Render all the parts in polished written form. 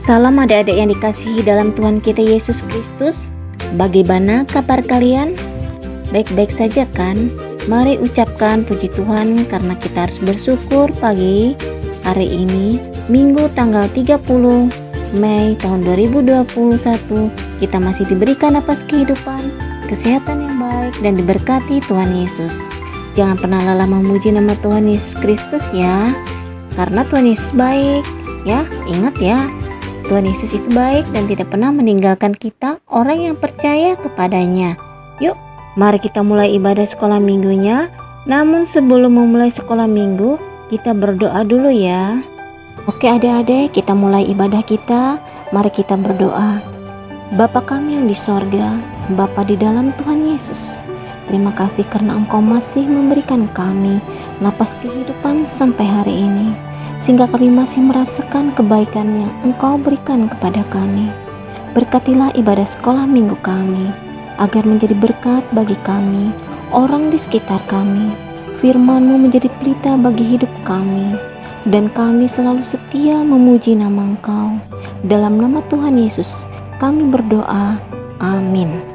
Salam adik-adik yang dikasihi dalam Tuhan kita Yesus Kristus. Bagaimana kabar kalian? Baik-baik saja kan? Mari ucapkan puji Tuhan karena kita harus bersyukur pagi hari ini, Minggu tanggal 30 Mei tahun 2021. Kita masih diberikan napas kehidupan, kesehatan yang baik, dan diberkati Tuhan Yesus. Jangan pernah lelah memuji nama Tuhan Yesus Kristus ya, karena Tuhan Yesus baik ya. Ingat ya, Tuhan Yesus itu baik dan tidak pernah meninggalkan kita, orang yang percaya kepadanya. Yuk, mari kita mulai ibadah sekolah minggunya. Namun sebelum memulai sekolah minggu, kita berdoa dulu ya. Oke adik-adik, kita mulai ibadah kita. Mari kita berdoa. Bapa kami yang di sorga, Bapa di dalam Tuhan Yesus, terima kasih karena Engkau masih memberikan kami napas kehidupan sampai hari ini, sehingga kami masih merasakan kebaikan yang Engkau berikan kepada kami. Berkatilah ibadah sekolah minggu kami, agar menjadi berkat bagi kami, orang di sekitar kami. Firman-Mu menjadi pelita bagi hidup kami, dan kami selalu setia memuji nama Engkau. Dalam nama Tuhan Yesus, kami berdoa. Amin.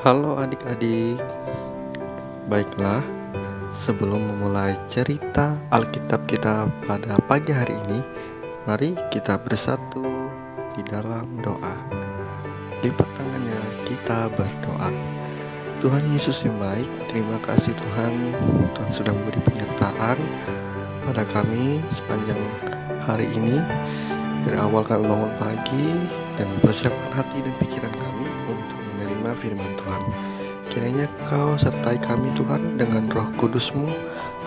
Halo adik-adik, baiklah sebelum memulai cerita Alkitab kita pada pagi hari ini, mari kita bersatu di dalam doa. Lipat tangannya, kita berdoa. Tuhan Yesus yang baik, terima kasih Tuhan sudah memberi penyertaan pada kami sepanjang hari ini. Dari awal kami bangun pagi dan mempersiapkan hati dan pikiran kami untuk menerima firman Tuhan. Kiranya Kau sertai kami Tuhan dengan Roh Kudus-Mu,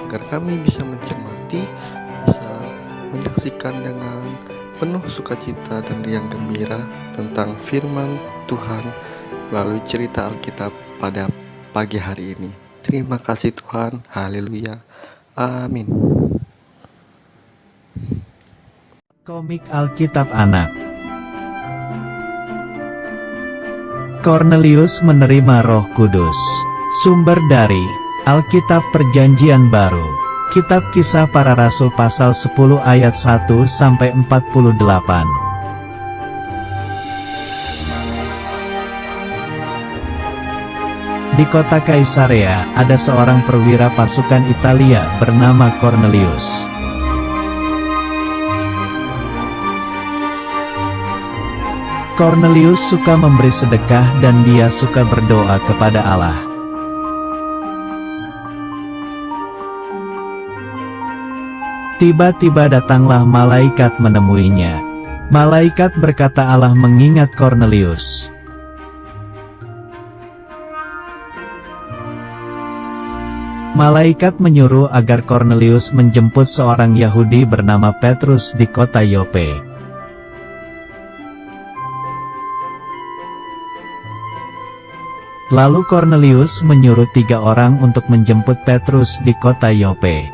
agar kami bisa mencermati, bisa menyaksikan dengan penuh sukacita dan riang gembira tentang firman Tuhan melalui cerita Alkitab pada pagi hari ini. Terima kasih Tuhan, haleluya, amin. Komik Alkitab Anak. Kornelius menerima Roh Kudus. Sumber dari Alkitab Perjanjian Baru. Kitab Kisah Para Rasul pasal 10 ayat 1 sampai 48. Di kota Kaisarea, ada seorang perwira pasukan Italia bernama Kornelius. Kornelius suka memberi sedekah dan dia suka berdoa kepada Allah. Tiba-tiba datanglah malaikat menemuinya. Malaikat berkata Allah mengingat Kornelius. Malaikat menyuruh agar Kornelius menjemput seorang Yahudi bernama Petrus di kota Yope. Lalu Kornelius menyuruh 3 orang untuk menjemput Petrus di kota Yope.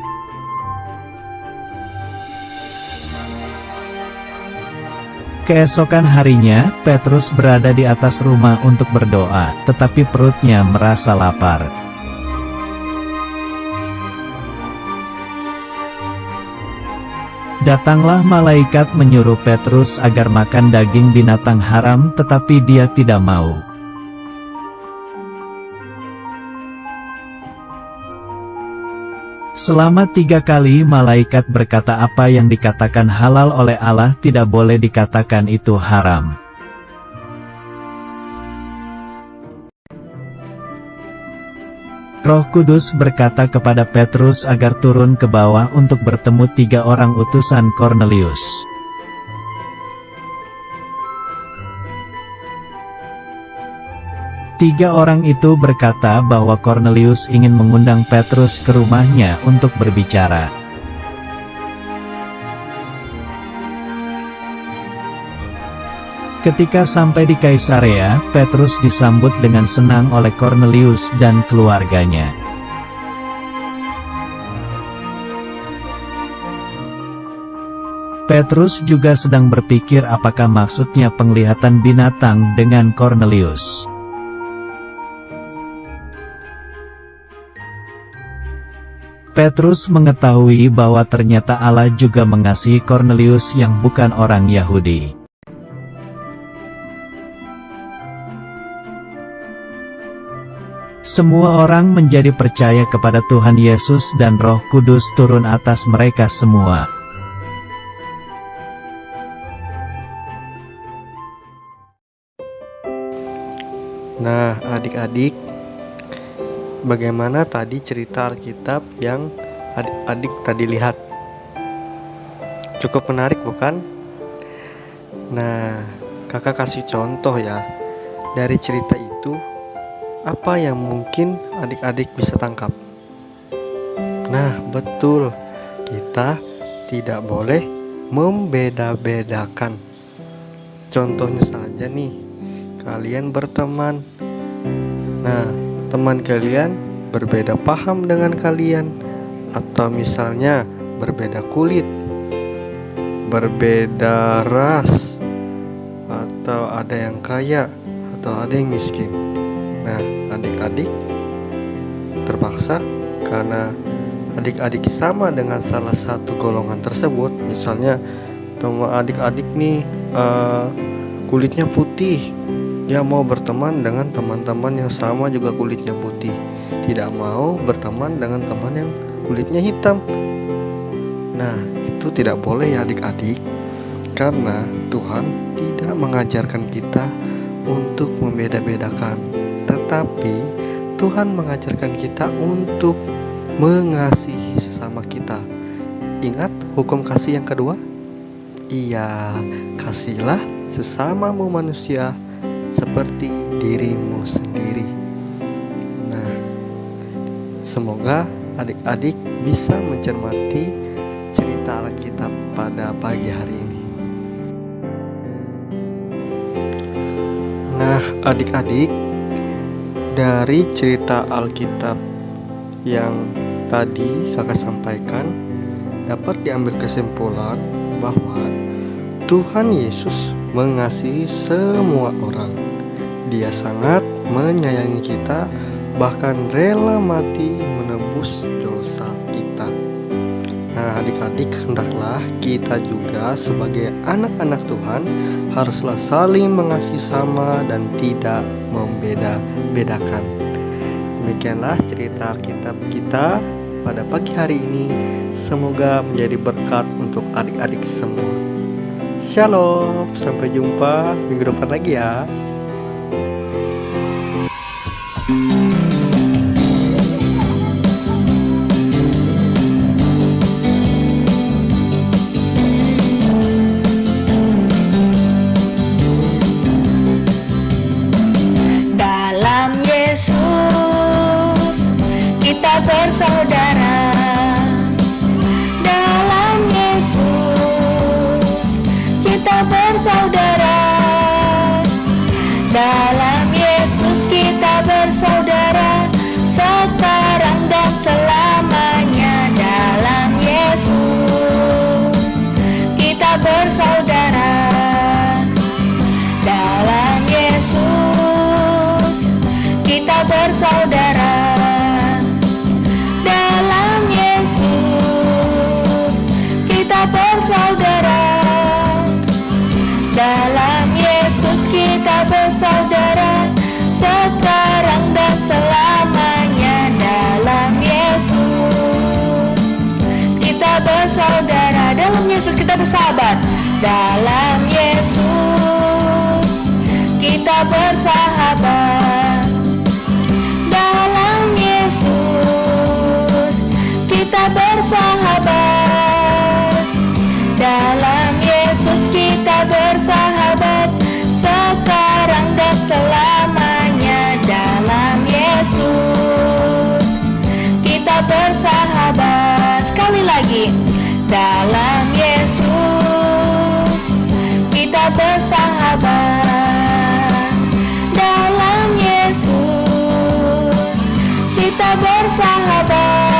Keesokan harinya, Petrus berada di atas rumah untuk berdoa, tetapi perutnya merasa lapar. Datanglah malaikat menyuruh Petrus agar makan daging binatang haram, tetapi dia tidak mau. Selama 3 kali malaikat berkata apa yang dikatakan halal oleh Allah tidak boleh dikatakan itu haram. Roh Kudus berkata kepada Petrus agar turun ke bawah untuk bertemu 3 orang utusan Kornelius. Tiga orang itu berkata bahwa Kornelius ingin mengundang Petrus ke rumahnya untuk berbicara. Ketika sampai di Kaisarea, Petrus disambut dengan senang oleh Kornelius dan keluarganya. Petrus juga sedang berpikir apakah maksudnya penglihatan binatang dengan Kornelius. Petrus mengetahui bahwa ternyata Allah juga mengasihi Kornelius yang bukan orang Yahudi. Semua orang menjadi percaya kepada Tuhan Yesus dan Roh Kudus turun atas mereka semua. Nah adik-adik, bagaimana tadi cerita Alkitab yang adik-adik tadi lihat? Cukup menarik bukan? Nah, kakak kasih contoh ya. Dari cerita itu, apa yang mungkin adik-adik bisa tangkap? Nah, betul. Kita tidak boleh membeda-bedakan. Contohnya saja nih, kalian berteman. Nah, teman kalian berbeda paham dengan kalian, atau misalnya berbeda kulit, berbeda ras, atau ada yang kaya atau ada yang miskin. Nah, adik-adik terpaksa karena adik-adik sama dengan salah satu golongan tersebut. Misalnya teman adik-adik nih kulitnya putih, yang mau berteman dengan teman-teman yang sama juga kulitnya putih, tidak mau berteman dengan teman yang kulitnya hitam. Nah, itu tidak boleh ya adik-adik, karena Tuhan tidak mengajarkan kita untuk membeda-bedakan, tetapi Tuhan mengajarkan kita untuk mengasihi sesama kita. Ingat hukum kasih yang kedua? Iya, kasihlah sesamamu manusia seperti dirimu sendiri. Nah, semoga adik-adik bisa mencermati cerita Alkitab pada pagi hari ini. Nah, adik-adik, dari cerita Alkitab yang tadi kakak sampaikan, dapat diambil kesimpulan bahwa Tuhan Yesus mengasihi semua orang. Dia sangat menyayangi kita, bahkan rela mati menebus dosa kita. Nah, adik-adik, hendaklah kita juga sebagai anak-anak Tuhan haruslah saling mengasihi sama dan tidak membeda-bedakan. Demikianlah cerita Alkitab kita pada pagi hari ini. Semoga menjadi berkat untuk adik-adik semua. Shalom, sampai jumpa minggu depan lagi ya. Dalam Yesus kita bersaudara. Dalam Yesus kita bersaudara. Dalam Yesus kita bersaudara, sekarang dan selamanya. Dalam Yesus kita bersaudara. Dalam Yesus kita bersaudara. Dalam Yesus kita bersaudara. Dalam Yesus kita bersaudara, sekarang dan selamanya. Dalam Yesus kita bersaudara. Dalam Yesus kita bersahabat. Dalam Yesus kita bersahabat. Dalam Yesus kita bersahabat. Dalam Yesus kita bersahabat, sekarang dan selamanya. Dalam Yesus kita bersahabat. Sekali lagi, dalam Yesus kita bersahabat. Dalam Yesus kita bersahabat.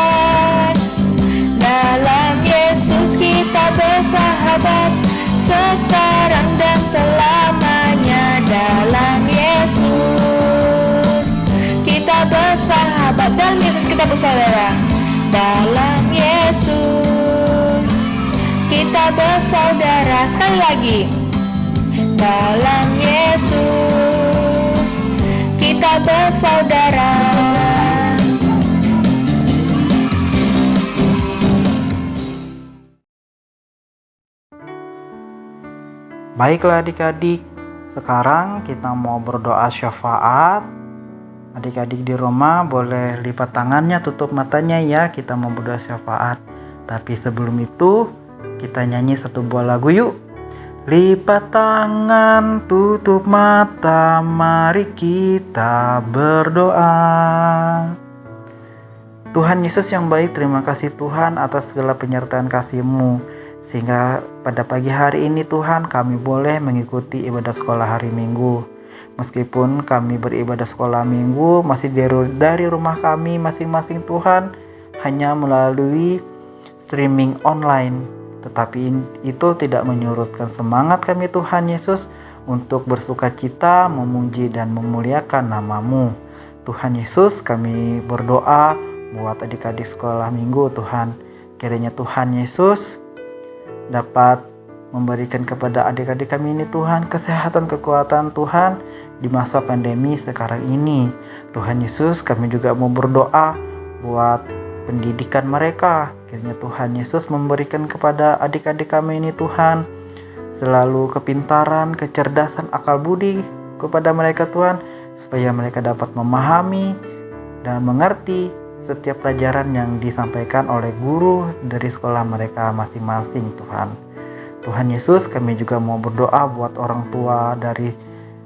Dalam Yesus kita bersahabat, sekarang dan selamanya. Dalam Yesus kita bersahabat. Dalam Yesus kita bersaudara. Dalam Yesus kita bersaudara. Sekali lagi, dalam Yesus kita bersaudara. Baiklah adik-adik, sekarang kita mau berdoa syafaat. Adik-adik di rumah boleh lipat tangannya, tutup matanya ya, kita mau berdoa syafaat. Tapi sebelum itu, kita nyanyi satu buah lagu yuk. Lipat tangan, tutup mata, mari kita berdoa. Tuhan Yesus yang baik, terima kasih Tuhan atas segala penyertaan kasih-Mu. Sehingga pada pagi hari ini Tuhan kami boleh mengikuti ibadah sekolah hari Minggu. Meskipun kami beribadah sekolah Minggu masih dari rumah kami masing-masing Tuhan, hanya melalui streaming online. Tetapi itu tidak menyurutkan semangat kami Tuhan Yesus untuk bersukacita, memuji dan memuliakan nama-Mu. Tuhan Yesus, kami berdoa buat adik-adik sekolah Minggu Tuhan. Kiranya Tuhan Yesus dapat memberikan kepada adik-adik kami ini Tuhan kesehatan, kekuatan Tuhan di masa pandemi sekarang ini. Tuhan Yesus, kami juga mau berdoa buat pendidikan mereka. Kiranya Tuhan Yesus memberikan kepada adik-adik kami ini Tuhan selalu kepintaran, kecerdasan, akal budi kepada mereka Tuhan, supaya mereka dapat memahami dan mengerti setiap pelajaran yang disampaikan oleh guru dari sekolah mereka masing-masing Tuhan. Tuhan Yesus, kami juga mau berdoa buat orang tua dari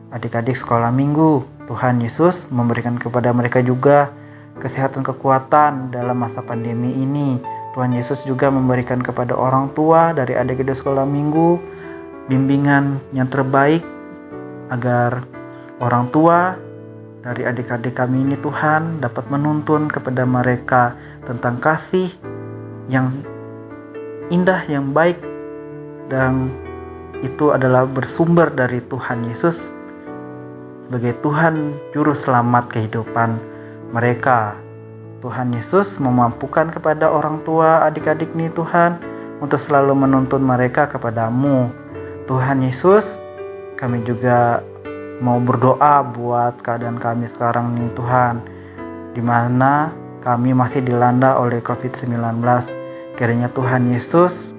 adik-adik sekolah minggu. Tuhan Yesus memberikan kepada mereka juga kesehatan, kekuatan dalam masa pandemi ini. Tuhan Yesus juga memberikan kepada orang tua dari adik-adik sekolah minggu bimbingan yang terbaik agar orang tua dari adik-adik kami ini Tuhan dapat menuntun kepada mereka tentang kasih yang indah, yang baik, dan itu adalah bersumber dari Tuhan Yesus sebagai Tuhan Juru Selamat kehidupan mereka. Tuhan Yesus memampukan kepada orang tua adik-adik ini Tuhan untuk selalu menuntun mereka kepadamu. Tuhan Yesus, kami juga mau berdoa buat keadaan kami sekarang nih Tuhan, di mana kami masih dilanda oleh COVID-19. Kiranya Tuhan Yesus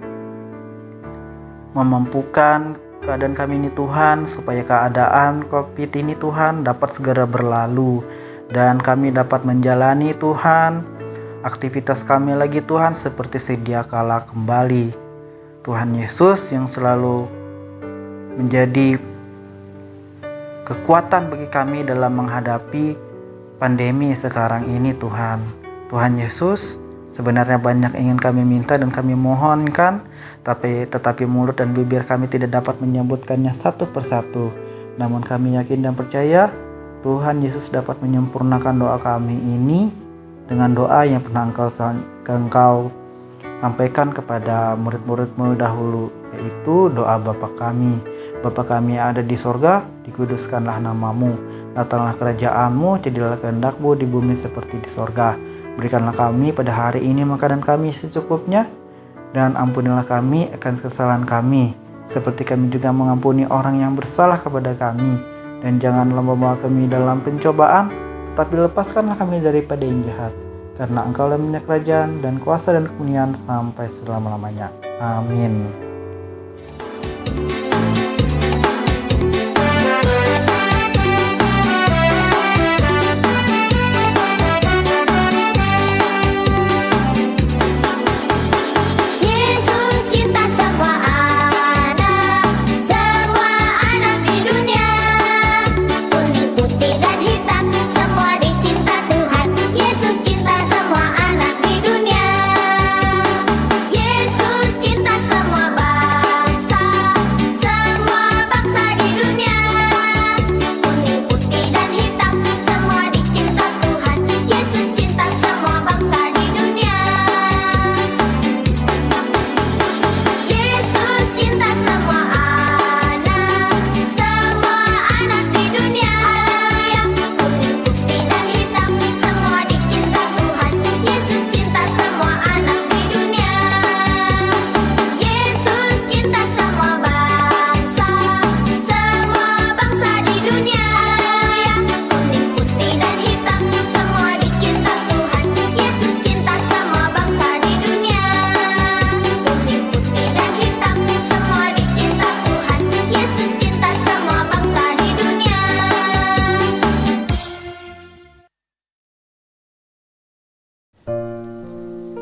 memampukan keadaan kami ini Tuhan, supaya keadaan COVID ini Tuhan dapat segera berlalu dan kami dapat menjalani Tuhan aktivitas kami lagi Tuhan seperti sedia kala kembali. Tuhan Yesus yang selalu menjadi kekuatan bagi kami dalam menghadapi pandemi sekarang ini Tuhan. Tuhan Yesus, sebenarnya banyak ingin kami minta dan kami mohonkan, tetapi mulut dan bibir kami tidak dapat menyebutkannya satu persatu. Namun kami yakin dan percaya Tuhan Yesus dapat menyempurnakan doa kami ini dengan doa yang pernah Engkau sampaikan kepada murid-murid-Mu dahulu, yaitu doa Bapa kami. Bapa kami yang ada di sorga, dikuduskanlah namamu. Datanglah kerajaan-Mu, jadilah kehendak-Mu di bumi seperti di sorga. Berikanlah kami pada hari ini makanan kami secukupnya, dan ampunilah kami akan kesalahan kami, seperti kami juga mengampuni orang yang bersalah kepada kami. Dan janganlah membawa kami dalam pencobaan, tetapi lepaskanlah kami daripada yang jahat. Karena Engkau-Lah minyak kerajaan dan kuasa dan kemuliaan sampai selama-lamanya. Amin.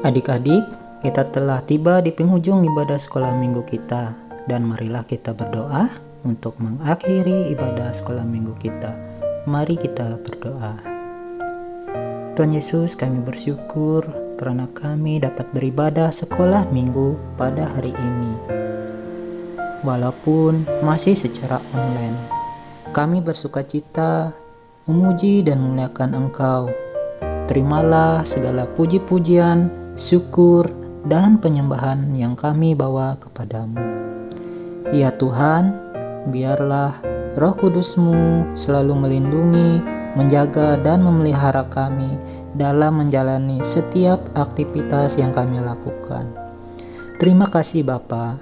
Adik-adik, kita telah tiba di penghujung ibadah sekolah minggu kita, dan marilah kita berdoa untuk mengakhiri ibadah sekolah minggu kita. Mari kita berdoa. Tuhan Yesus, kami bersyukur karena kami dapat beribadah sekolah minggu pada hari ini. Walaupun masih secara online, kami bersukacita memuji dan memuliakan Engkau. Terimalah segala puji-pujian, syukur, dan penyembahan yang kami bawa kepadamu. Ya Tuhan, biarlah Roh Kudus-Mu selalu melindungi, menjaga, dan memelihara kami dalam menjalani setiap aktivitas yang kami lakukan. Terima kasih Bapa.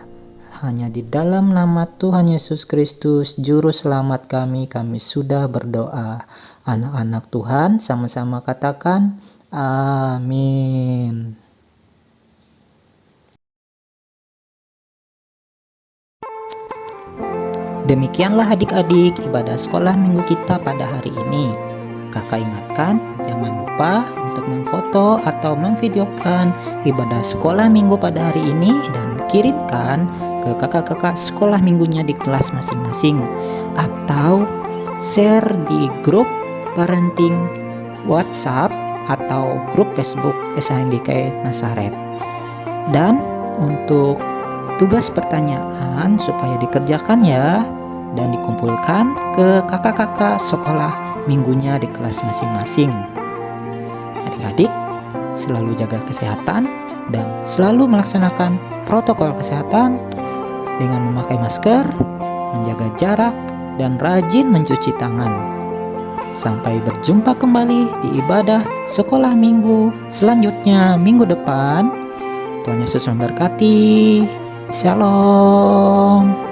Hanya di dalam nama Tuhan Yesus Kristus, Juru Selamat kami sudah berdoa. Anak-anak Tuhan sama-sama katakan, amin. Demikianlah adik-adik ibadah sekolah minggu kita pada hari ini. Kakak ingatkan, jangan lupa untuk memfoto atau memvideokan ibadah sekolah minggu pada hari ini dan kirimkan ke kakak-kakak sekolah minggunya di kelas masing-masing, atau share di grup parenting WhatsApp atau grup Facebook SHMGK Nasaret. Dan untuk tugas pertanyaan supaya dikerjakan ya, dan dikumpulkan ke kakak-kakak sekolah minggunya di kelas masing-masing. Adik-adik selalu jaga kesehatan dan selalu melaksanakan protokol kesehatan dengan memakai masker, menjaga jarak, dan rajin mencuci tangan. Sampai berjumpa kembali di ibadah sekolah minggu selanjutnya minggu depan. Tuhan Yesus memberkati. Shalom.